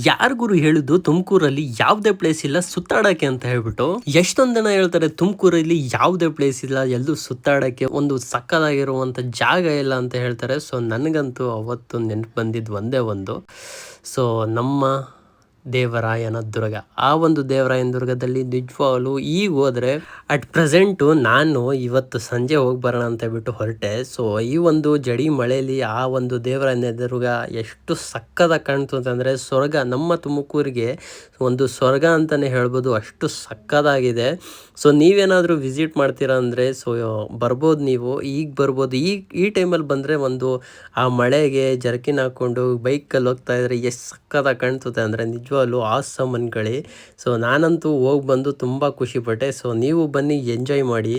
ಯಾರ್ ಗುರು ಹೇಳುದು ತುಮಕೂರಲ್ಲಿ ಯಾವುದೇ ಪ್ಲೇಸ್ ಇಲ್ಲ ಸುತ್ತಾಡಕ್ಕೆ ಅಂತ ಹೇಳ್ಬಿಟ್ಟು. ಎಷ್ಟೊಂದ್ ಜನ ಹೇಳ್ತಾರೆ ತುಮಕೂರಲ್ಲಿ ಯಾವುದೇ ಪ್ಲೇಸ್ ಇಲ್ಲ, ಎಲ್ಲೂ ಸುತ್ತಾಡಕ್ಕೆ ಒಂದು ಸಕ್ಕದಾಗಿರುವಂತ ಜಾಗ ಇಲ್ಲ ಅಂತ ಹೇಳ್ತಾರೆ. ಸೊ ನನಗಂತೂ ಅವತ್ತು ನೆನಪು ಬಂದಿದ್ದು ಒಂದೇ ಒಂದು. ಸೊ ನಮ್ಮ ದೇವರಾಯನ ದುರ್ಗ. ಆ ಒಂದು ದೇವರಾಯನ ದುರ್ಗದಲ್ಲಿ ನಿಜವಾಗ್ಲೂ ಈಗ ಹೋದ್ರೆ ಅಟ್ ಪ್ರೆಸೆಂಟು ನಾನು ಇವತ್ತು ಸಂಜೆ ಹೋಗಿ ಬರೋಣ ಅಂತ ಹೇಳ್ಬಿಟ್ಟು ಹೊರಟೆ. ಸೊ ಈ ಒಂದು ಜಡಿ ಮಳೆಯಲ್ಲಿ ಆ ಒಂದು ದೇವರಾಯನ ದುರ್ಗ ಎಷ್ಟು ಸಕ್ಕದಾಗಿ ಕಾಣ್ತು ಅಂತಂದರೆ ಸ್ವರ್ಗ. ನಮ್ಮ ತುಮಕೂರಿಗೆ ಒಂದು ಸ್ವರ್ಗ ಅಂತಲೇ ಹೇಳ್ಬೋದು, ಅಷ್ಟು ಸಕ್ಕದಾಗಿದೆ. ಸೊ ನೀವೇನಾದರೂ ವಿಸಿಟ್ ಮಾಡ್ತೀರಾ ಅಂದರೆ ಸೊ ಬರ್ಬೋದು, ನೀವು ಈಗ ಬರ್ಬೋದು. ಈ ಟೈಮಲ್ಲಿ ಬಂದರೆ ಒಂದು ಆ ಮಳೆಗೆ ಜರ್ಕಿನ್ ಹಾಕ್ಕೊಂಡು ಬೈಕಲ್ಲಿ ಹೋಗ್ತಾ ಇದ್ರೆ ಎಷ್ಟು ಸಕ್ಕದಾಗಿ ಕಾಣ್ತದೆ ಅಂದರೆ ನಿಜವಾಗ್ಲೂ ಆಸಮ್ ಅನ್ಕೊಳ್ಳಿ. ಸೊ ನಾನಂತೂ ಹೋಗಿ ಬಂದು ತುಂಬ ಖುಷಿಪಟ್ಟೆ. ಸೊ ನೀವು ಬನ್ನಿ, ಎಂಜಾಯ್ ಮಾಡಿ.